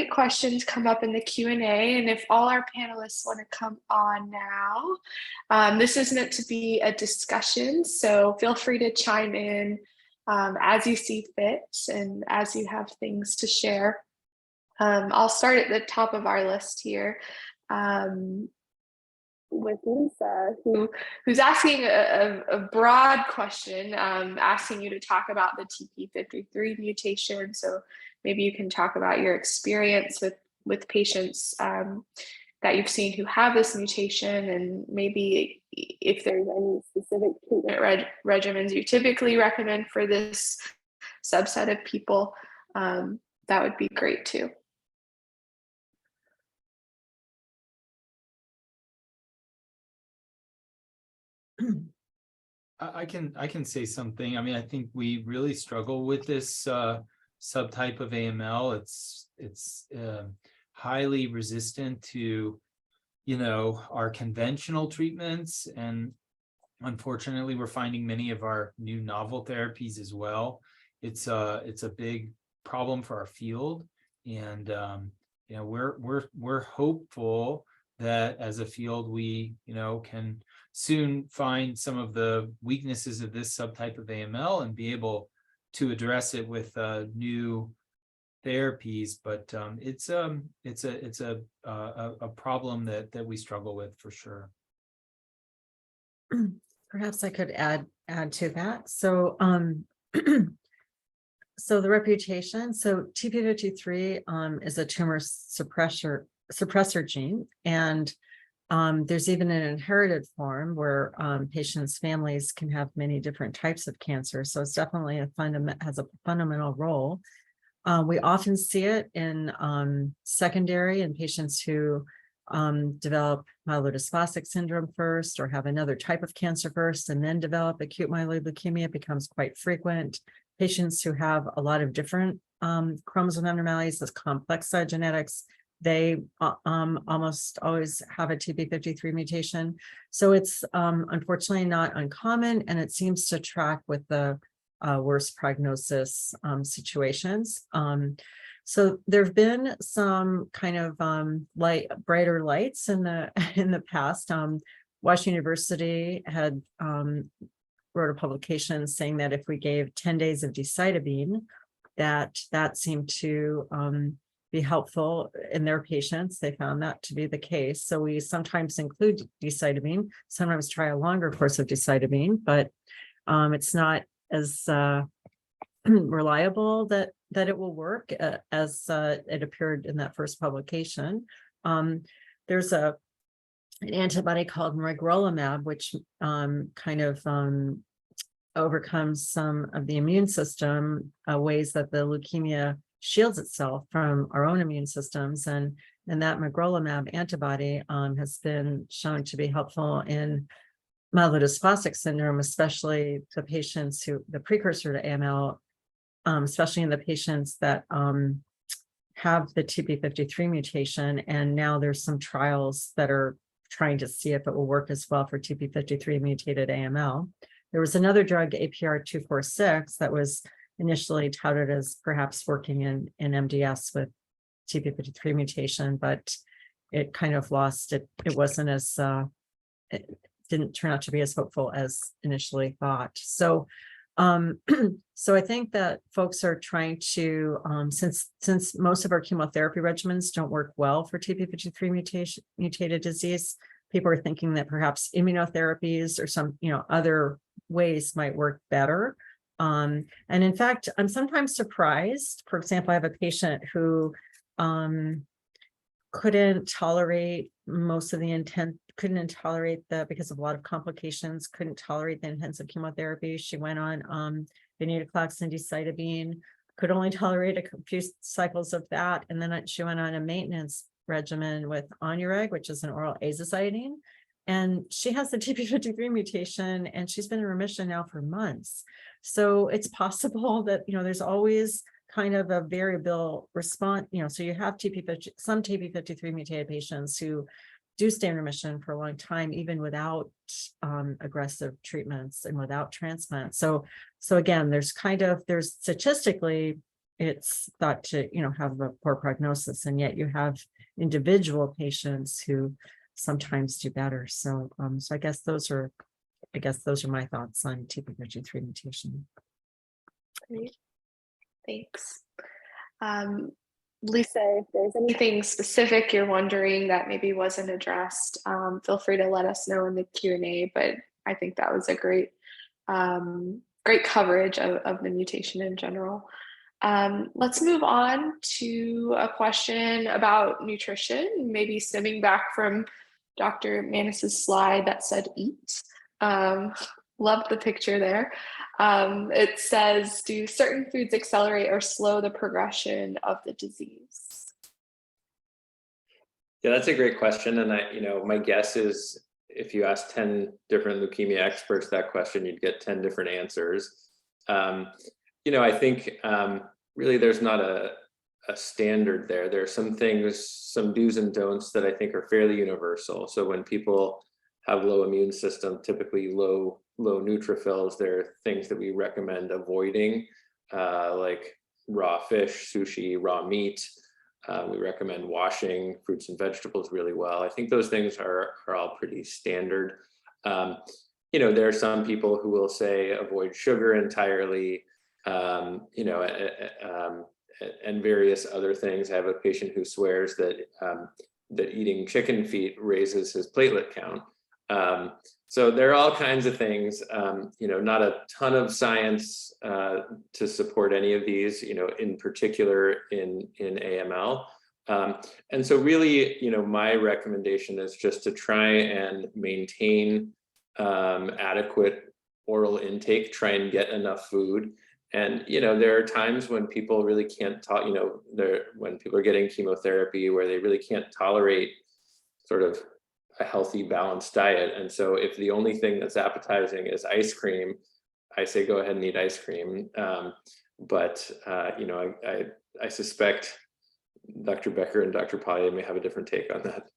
great questions come up in the Q&A, and if all our panelists want to come on now, this is meant to be a discussion, so feel free to chime in as you see fit and as you have things to share. I'll start at the top of our list here with Lisa, who's asking a broad question, asking you to talk about the TP53 mutation. So maybe you can talk about your experience with patients that you've seen who have this mutation, and maybe if there's any specific treatment regimens you typically recommend for this subset of people, that would be great too. I can say something. I mean, I think we really struggle with this subtype of AML. It's highly resistant to, our conventional treatments, and unfortunately, we're finding many of our new novel therapies as well. It's a big problem for our field, and we're hopeful that as a field we can soon find some of the weaknesses of this subtype of AML and be able to address it with new therapies. But it's a problem that we struggle with for sure. Perhaps I could add to that. So so the reputation. So TP53 is a tumor suppressor gene, and there's even an inherited form where patients' families can have many different types of cancer. So it's definitely has a fundamental role. We often see it in secondary in patients who develop myelodysplastic syndrome first, or have another type of cancer first, and then develop acute myeloid leukemia. It becomes quite frequent. Patients who have a lot of different chromosome abnormalities, this complex genetics, they almost always have a TP53 mutation. So it's unfortunately not uncommon, and it seems to track with the worst prognosis situations. So there have been some kind of brighter lights in the past. Washington University had wrote a publication saying that if we gave 10 days of decitabine, that seemed to be helpful in their patients. They found that to be the case. So we sometimes include decitabine, sometimes try a longer course of decitabine, but it's not as reliable that it will work as it appeared in that first publication. There's an antibody called magrolimab, which kind of overcomes some of the immune system ways that the leukemia shields itself from our own immune systems, and that magrolimab antibody has been shown to be helpful in myelodysplastic syndrome, especially the patients the precursor to AML, especially in the patients that have the TP53 mutation. And now there's some trials that are trying to see if it will work as well for TP53 mutated AML. There was another drug, APR-246, that was initially touted as perhaps working in MDS with TP53 mutation, but it kind of lost it. It wasn't as, it didn't turn out to be as hopeful as initially thought. So, so I think that folks are trying to, since most of our chemotherapy regimens don't work well for TP53 mutated disease, people are thinking that perhaps immunotherapies or some, other ways might work better. And in fact, I'm sometimes surprised. For example, I have a patient who couldn't tolerate most of the couldn't tolerate because of a lot of complications, couldn't tolerate the intensive chemotherapy. She went on venetoclax and decitabine, could only tolerate a few cycles of that. And then she went on a maintenance regimen with Onureg, which is an oral azacitidine. And she has the TP53 mutation, and she's been in remission now for months. So it's possible that, there's always kind of a variable response, so you have some TP53 mutated patients who do stay in remission for a long time, even without aggressive treatments and without transplant. So again, there's statistically, it's thought to, have a poor prognosis, and yet you have individual patients who sometimes do better. So, so I guess those are my thoughts on TP53 mutation. Great. Thanks. Lisa, if there's anything specific you're wondering that maybe wasn't addressed, feel free to let us know in the Q&A, but I think that was a great coverage of the mutation in general. Let's move on to a question about nutrition, maybe stemming back from Dr. Manis's slide that said eat. Loved the picture there. It says, do certain foods accelerate or slow the progression of the disease? Yeah, that's a great question. And my guess is if you ask 10 different leukemia experts that question, you'd get 10 different answers. I think really there's not a standard there. There are some things, some do's and don'ts that I think are fairly universal. So when people have low immune system, typically low neutrophils, there are things that we recommend avoiding, like raw fish, sushi, raw meat. We recommend washing fruits and vegetables really well. I think those things are all pretty standard. There are some people who will say avoid sugar entirely, and various other things. I have a patient who swears that eating chicken feet raises his platelet count. So there are all kinds of things, not a ton of science to support any of these, in particular in AML. And so really, my recommendation is just to try and maintain adequate oral intake, try and get enough food. And, there are times when people really can't when people are getting chemotherapy where they really can't tolerate sort of a healthy, balanced diet. And so if the only thing that's appetizing is ice cream, I say go ahead and eat ice cream. But I suspect Dr. Becker and Dr. Paglia may have a different take on that.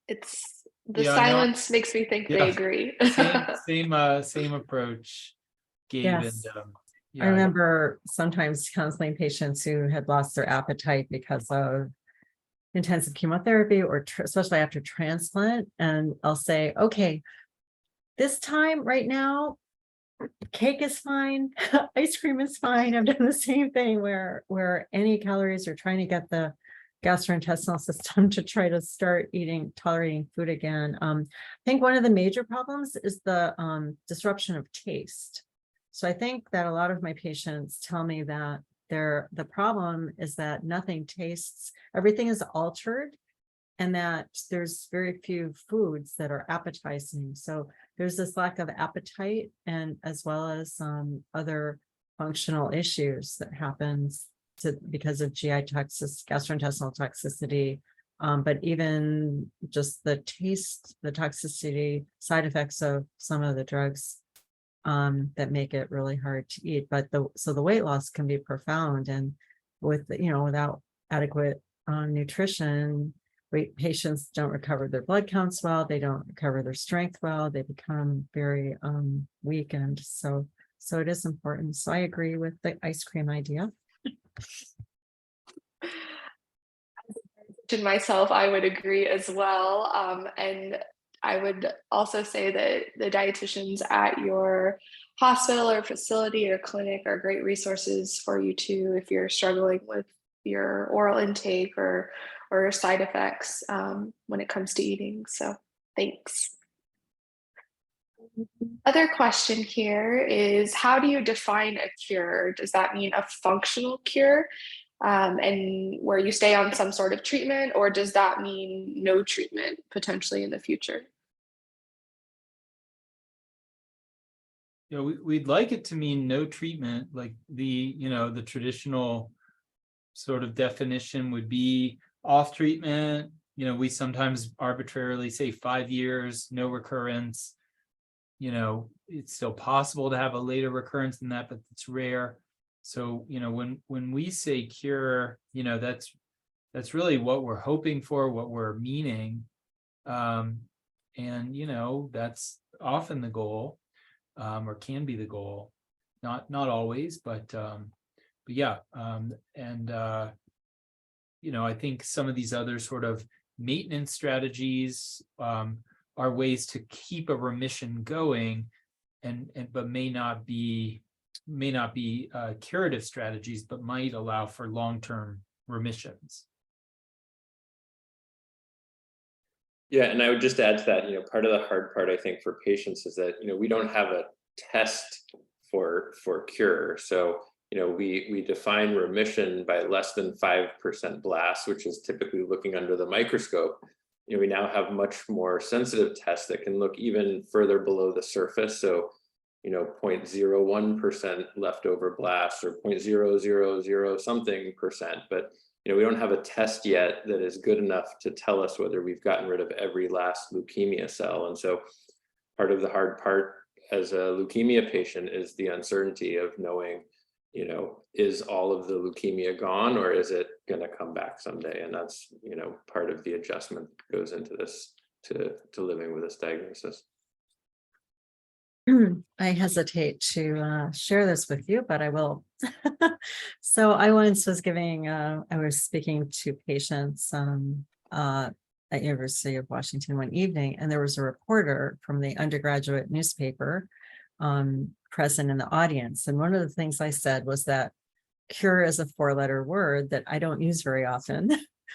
It's the silence makes me think they agree. Same approach, Gabe. Yes. And I remember sometimes counseling patients who had lost their appetite because of intensive chemotherapy or especially after transplant. And I'll say, okay, this time right now, cake is fine, ice cream is fine. I've done the same thing where any calories are trying to get the gastrointestinal system to try to start tolerating food again. I think one of the major problems is the disruption of taste. So I think that a lot of my patients tell me that the problem is that nothing tastes, everything is altered, and that there's very few foods that are appetizing. So there's this lack of appetite, and as well as other functional issues that happens because of GI gastrointestinal toxicity, but even just the taste, the toxicity, side effects of some of the drugs that make it really hard to eat. But so the weight loss can be profound, and without adequate nutrition, patients don't recover their blood counts well, they don't recover their strength well, they become very weakened. So it is important. So I agree with the ice cream idea. To myself, I would agree as well. And I would also say that the dietitians at your hospital or facility or clinic are great resources for you too, if you're struggling with your oral intake or side effects when it comes to eating. So thanks. Other question here is, how do you define a cure? Does that mean a functional cure and where you stay on some sort of treatment, or does that mean no treatment potentially in the future? We'd like it to mean no treatment, like the traditional sort of definition would be off treatment. We sometimes arbitrarily say 5 years, no recurrence. It's still possible to have a later recurrence than that, but it's rare. So, when we say cure, that's really what we're hoping for, what we're meaning. And, that's often the goal, or can be the goal. Not always, but yeah. I think some of these other sort of maintenance strategies are ways to keep a remission going, but may not be curative strategies, but might allow for long-term remissions. Yeah, and I would just add to that, part of the hard part, I think, for patients is that, we don't have a test for cure. So, we define remission by less than 5% blast, which is typically looking under the microscope. We now have much more sensitive tests that can look even further below the surface. So, 0.01% leftover blast or 0.000 something percent. But we don't have a test yet that is good enough to tell us whether we've gotten rid of every last leukemia cell. And so part of the hard part as a leukemia patient is the uncertainty of knowing, is all of the leukemia gone, or is it going to come back someday? And that's, part of the adjustment that goes into this to living with this diagnosis. I hesitate to share this with you, but I will. So I once was I was speaking to patients at University of Washington one evening, and there was a reporter from the undergraduate newspaper present in the audience. And one of the things I said was that cure is a 4-letter word that I don't use very often.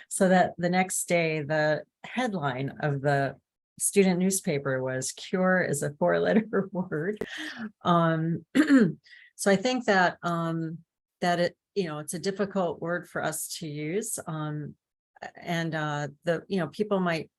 So that the next day, the headline of the student newspaper was "Cure is a 4-letter word." So I think that that it's a difficult word for us to use, and people might.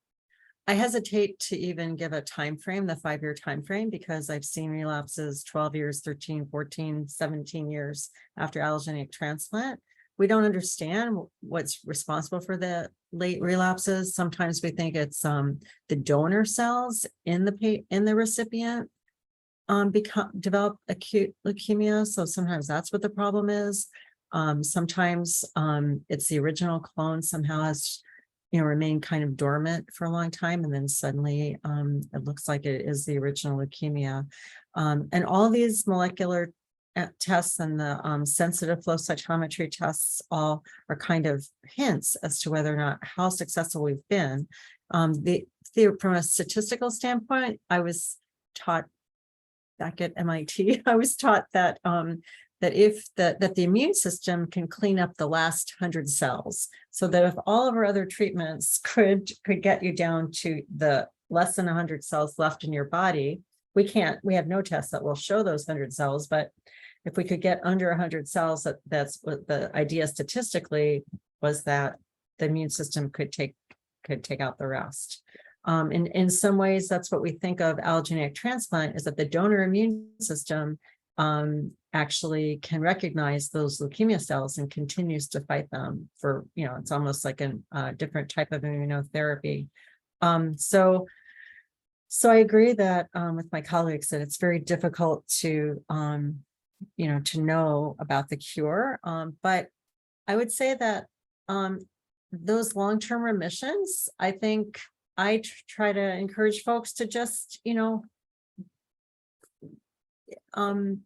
I hesitate to even give a time frame, the 5-year time frame, because I've seen relapses 12 years, 13, 14, 17 years after allogeneic transplant. We don't understand what's responsible for the late relapses. Sometimes we think it's the donor cells in the recipient develop acute leukemia. So sometimes that's what the problem is. Sometimes it's the original clone somehow has remained kind of dormant for a long time, and then suddenly it looks like it is the original leukemia. And all these molecular tests and the sensitive flow cytometry tests all are kind of hints as to whether or not how successful we've been. From a statistical standpoint, I was taught back at MIT, I was taught that that the immune system can clean up the last 100 cells, so that if all of our other treatments could get you down to the less than 100 cells left in your body, we have no tests that will show those 100 cells, but if we could get under 100 cells, that's what the idea statistically was, that the immune system could take out the rest. In some ways, that's what we think of allogeneic transplant, is that the donor immune system actually can recognize those leukemia cells and continues to fight them for, it's almost like a different type of immunotherapy. So I agree that with my colleagues that it's very difficult to know about the cure. But I would say that those long-term remissions, I think I try to encourage folks to just,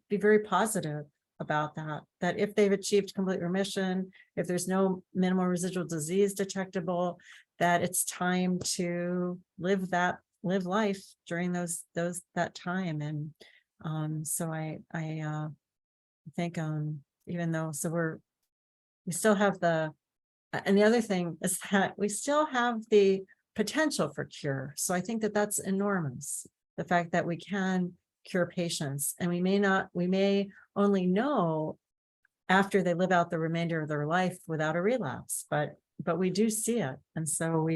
be very positive about that if they've achieved complete remission, if there's no minimal residual disease detectable, that it's time to live life during that time. And so I think even though we still have and the other thing is that we still have the potential for cure. So I think that that's enormous, the fact that we can cure patients, and we may only know after they live out the remainder of their life without a relapse, but we do see it. And so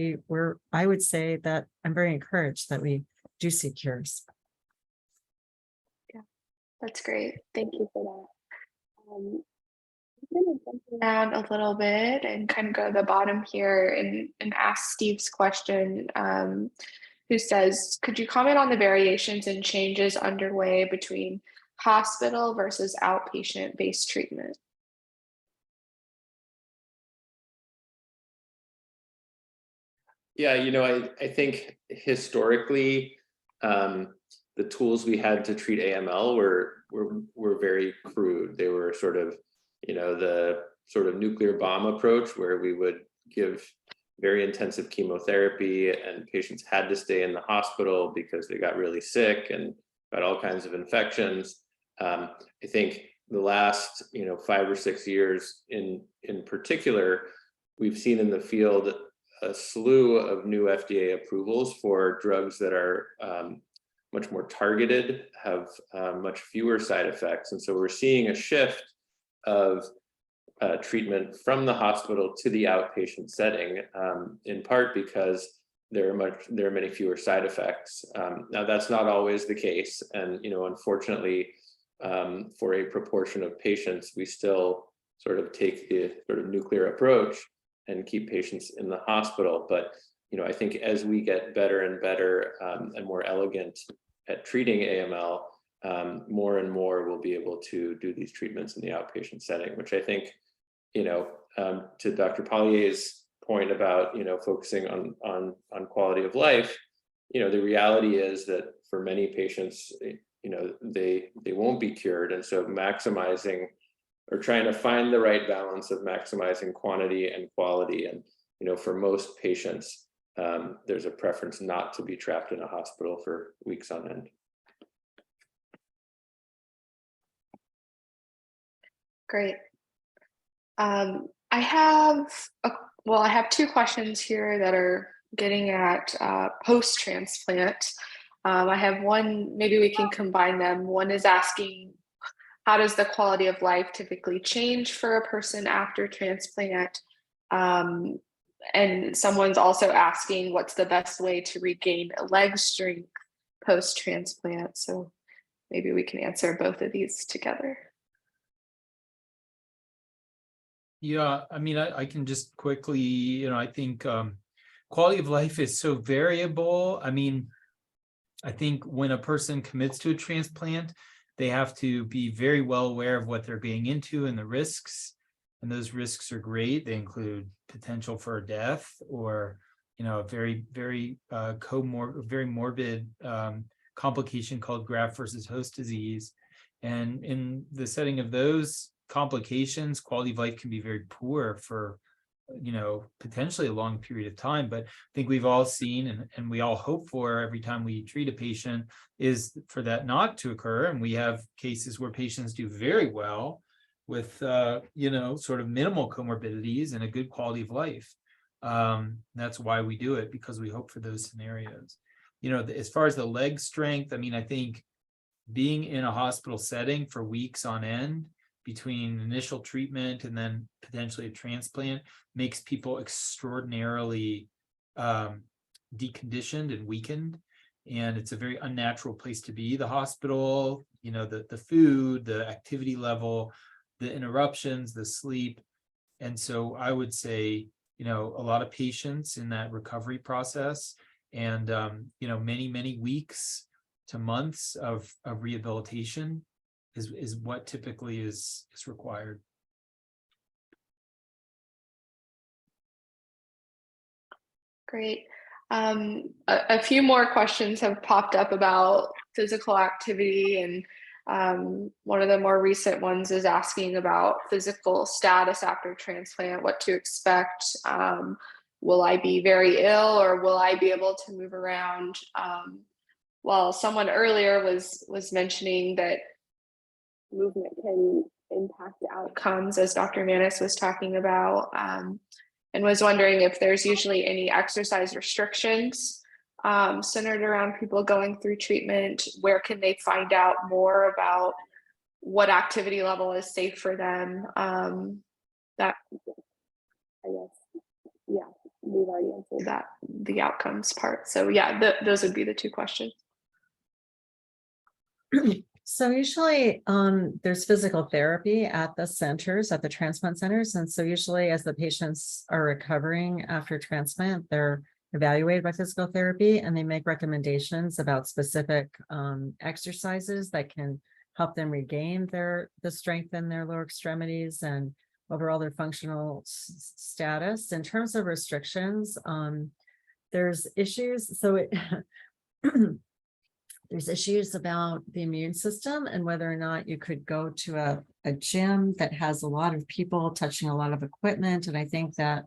I would say that I'm very encouraged that we do see cures. Yeah, that's great. Thank you for that. I'm going to jump around a little bit and kind of go to the bottom here and ask Steve's question, who says, could you comment on the variations and changes underway between hospital versus outpatient-based treatment? Yeah, I think historically, the tools we had to treat AML were very crude. They were sort of, the sort of nuclear bomb approach where we would give very intensive chemotherapy and patients had to stay in the hospital because they got really sick and got all kinds of infections. I think the last, 5 or 6 years in particular, we've seen in the field a slew of new FDA approvals for drugs that are much more targeted, have much fewer side effects. And so we're seeing a shift of treatment from the hospital to the outpatient setting, in part because there are many fewer side effects. Now that's not always the case. And, unfortunately, for a proportion of patients, we still sort of take the sort of nuclear approach and keep patients in the hospital. But, I think as we get better and better and more elegant at treating AML, more and more we'll be able to do these treatments in the outpatient setting, which I think, to Dr. Pollier's point about, focusing on quality of life, the reality is that for many patients, they won't be cured. And so maximizing or trying to find the right balance of maximizing quantity and quality. And, for most patients, there's a preference not to be trapped in a hospital for weeks on end. Great. I have 2 questions here that are getting at post-transplant. I have one, maybe we can combine them. One is asking, how does the quality of life typically change for a person after transplant? And someone's also asking, what's the best way to regain leg strength post-transplant? So maybe we can answer both of these together. Yeah, I mean, I can just quickly, I think quality of life is so variable. I mean, I think when a person commits to a transplant, they have to be very well aware of what they're getting into and the risks. And those risks are great. They include potential for death or, a very, very very morbid complication called graft versus host disease. And in the setting of those complications, quality of life can be very poor for, potentially a long period of time. But I think we've all seen and we all hope for every time we treat a patient is for that not to occur. And we have cases where patients do very well with, sort of minimal comorbidities and a good quality of life. That's why we do it, because we hope for those scenarios. As far as the leg strength, I mean, I think being in a hospital setting for weeks on end between initial treatment and then potentially a transplant makes people extraordinarily deconditioned and weakened. And it's a very unnatural place to be, the hospital, the food, the activity level, the interruptions, the sleep. And so I would say, a lot of patience in that recovery process and, many, many weeks to months of rehabilitation is what typically is required. Great. A few more questions have popped up about physical activity, and one of the more recent ones is asking about physical status after transplant, what to expect. Will I be very ill or will I be able to move around? While someone earlier was mentioning that movement can impact outcomes, as Dr. Manis was talking about, and was wondering if there's usually any exercise restrictions centered around people going through treatment. Where can they find out more about what activity level is safe for them? That, I guess, yeah, we've already answered that, the outcomes part. So yeah, those would be the 2 questions. So usually there's physical therapy at the centers, at the transplant centers. And so usually as the patients are recovering after transplant, they're evaluated by physical therapy and they make recommendations about specific exercises that can help them regain the strength in their lower extremities and overall their functional status. In terms of restrictions, there's issues. So there's issues about the immune system and whether or not you could go to a gym that has a lot of people touching a lot of equipment. And I think that,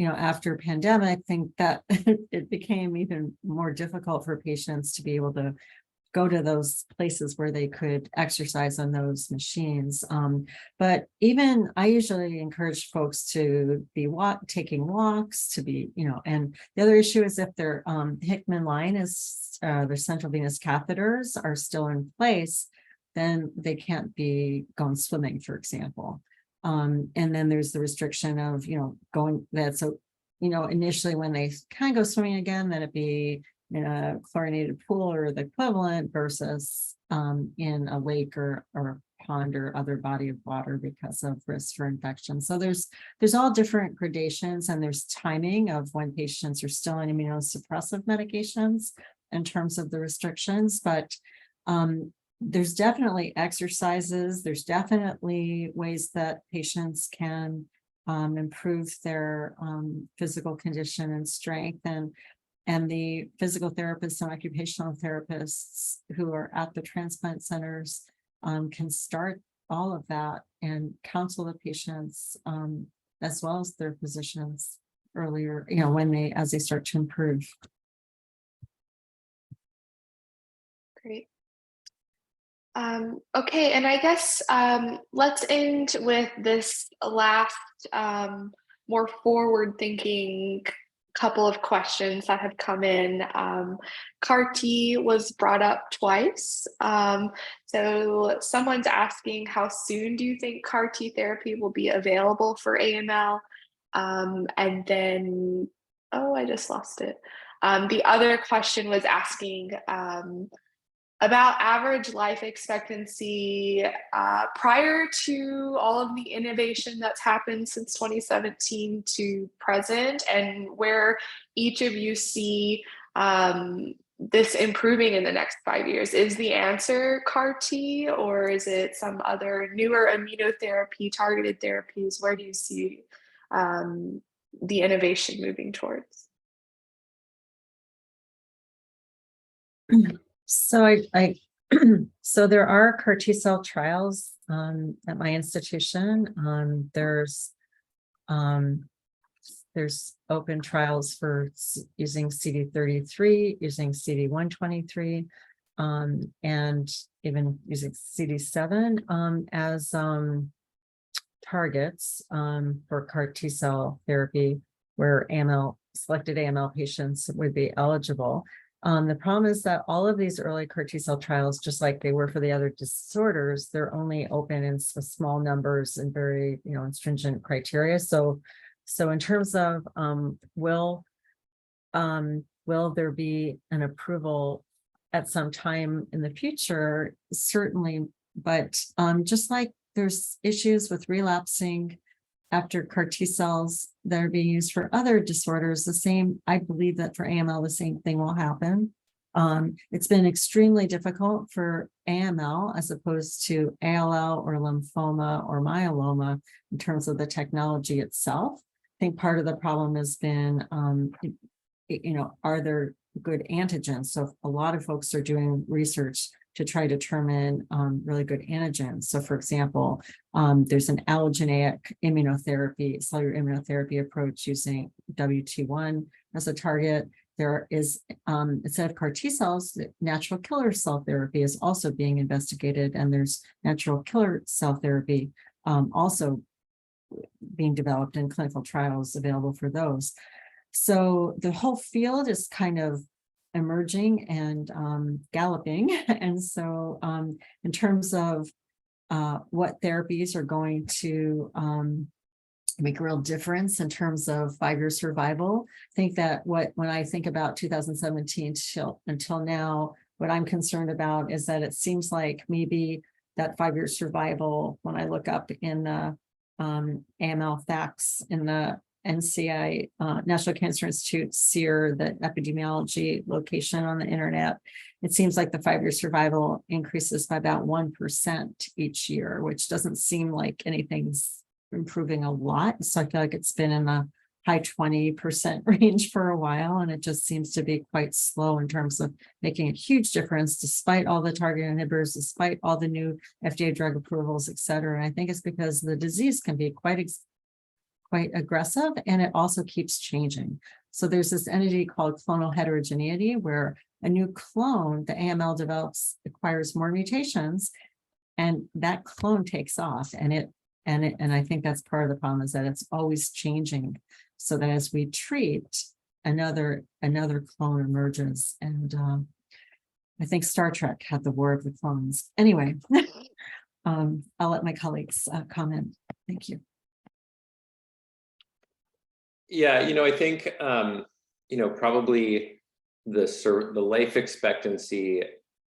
after pandemic, I think that it became even more difficult for patients to be able to go to those places where they could exercise on those machines. But even I usually encourage folks to be taking walks, to be, and the other issue is if their Hickman line is, their central venous catheters are still in place, then they can't be going swimming, for example. And then there's the restriction of, going that. So, initially when they kind of go swimming again, that it be in a chlorinated pool or the equivalent versus in a lake or pond or other body of water because of risk for infection. So there's all different gradations, and there's timing of when patients are still on immunosuppressive medications in terms of the restrictions. But there's definitely exercises. There's definitely ways that patients can improve their physical condition and strength, and the physical therapists and occupational therapists who are at the transplant centers can start all of that and counsel the patients as well as their physicians earlier, as they start to improve. Great. Okay, and I guess let's end with this last more forward-thinking couple of questions that have come in. CAR-T was brought up twice. So someone's asking, how soon do you think CAR-T therapy will be available for AML? And then, oh, I just lost it. The other question was asking about average life expectancy prior to all of the innovation that's happened since 2017 to present, and where each of you see this improving in the next 5 years. Is the answer CAR-T, or is it some other newer immunotherapy, targeted therapies? Where do you see the innovation moving towards? So so there are CAR T-cell trials at my institution. There's open trials for using CD33, using CD123, and even using CD7 as targets for CAR T-cell therapy, where selected AML patients would be eligible. The problem is that all of these early CAR T-cell trials, just like they were for the other disorders, they're only open in small numbers and very, stringent criteria. So in terms of will there be an approval at some time in the future? Certainly, but just like there's issues with relapsing after CAR T cells that are being used for other disorders, I believe that for AML, the same thing will happen. It's been extremely difficult for AML as opposed to ALL or lymphoma or myeloma in terms of the technology itself. I think part of the problem has been, are there good antigens? So a lot of folks are doing research to try to determine really good antigens. So for example, there's an allogeneic immunotherapy, cellular immunotherapy approach using WT1 as a target. There is, instead of CAR T cells, natural killer cell therapy is also being investigated, and there's natural killer cell therapy also being developed in clinical trials available for those. So the whole field is kind of emerging and galloping. And so in terms of what therapies are going to make a real difference in terms of 5-year survival, I think that when I think about 2017 until now, what I'm concerned about is that it seems like maybe that 5-year survival, when I look up in the AML facts in the NCI, National Cancer Institute, SEER, the epidemiology location on the internet, it seems like the 5-year survival increases by about 1% each year, which doesn't seem like anything's improving a lot. So I feel like it's been in the high 20% range for a while, and it just seems to be quite slow in terms of making a huge difference despite all the target inhibitors, despite all the new FDA drug approvals, et cetera. And I think it's because the disease can be quite aggressive, and it also keeps changing. So there's this entity called clonal heterogeneity, where a new clone the AML develops acquires more mutations, and that clone takes off, and I think that's part of the problem, is that it's always changing, so that as we treat, another clone emerges. And I think Star Trek had the War of the Clones. Anyway, I'll let my colleagues comment. Thank you. Yeah, I think probably the life expectancy,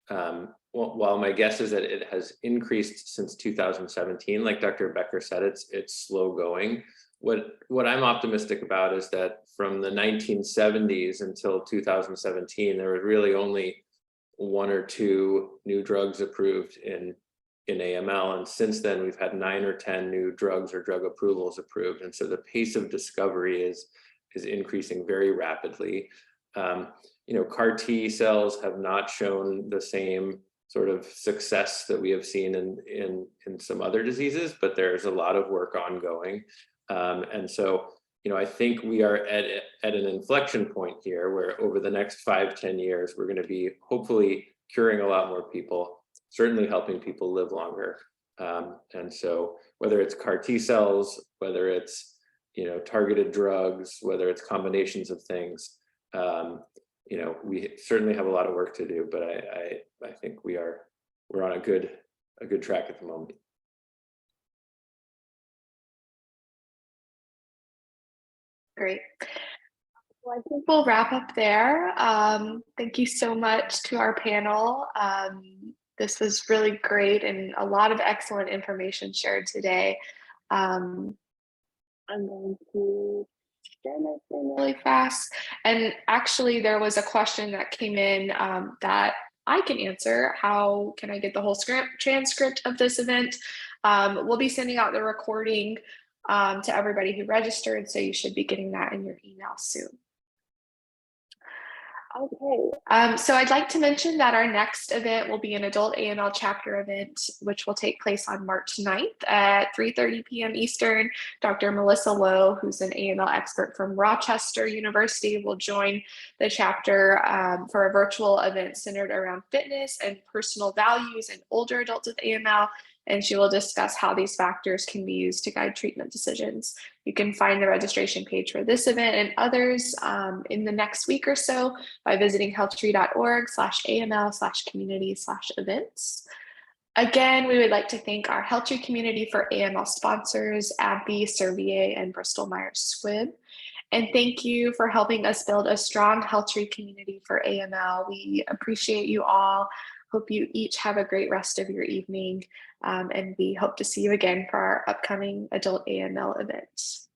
while my guess is that it has increased since 2017, like Dr. Becker said, it's slow going. What I'm optimistic about is that from the 1970s until 2017, there was really only 1 or 2 new drugs approved in AML, and since then we've had 9 or 10 new drugs or drug approvals approved, and so the pace of discovery is increasing very rapidly. CAR T cells have not shown the same sort of success that we have seen in some other diseases, but there's a lot of work ongoing. And so, I think we are at an inflection point here where over the next 5-10 years, we're going to be hopefully curing a lot more people, certainly helping people live longer. And so whether it's CAR T cells, whether it's, targeted drugs, whether it's combinations of things, we certainly have a lot of work to do, but I think we're on a good track at the moment. Great. Well, I think we'll wrap up there. Thank you so much to our panel. This was really great and a lot of excellent information shared today. I'm going to share my screen really fast. And actually, there was a question that came in that I can answer. How can I get the whole transcript of this event? We'll be sending out the recording to everybody who registered, so you should be getting that in your email soon. Okay, so I'd like to mention that our next event will be an adult AML chapter event, which will take place on March 9th at 3:30 p.m. Eastern. Dr. Melissa Lowe, who's an AML expert from Rochester University, will join the chapter for a virtual event centered around fitness and personal values in older adults with AML, and she will discuss how these factors can be used to guide treatment decisions. You can find the registration page for this event and others in the next week or so by visiting healthtree.org/AML/community/events. Again, we would like to thank our HealthTree community for AML sponsors, AbbVie, Servier, and Bristol Myers Squibb. And thank you for helping us build a strong HealthTree community for AML. We appreciate you all. Hope you each have a great rest of your evening. And we hope to see you again for our upcoming adult AML events.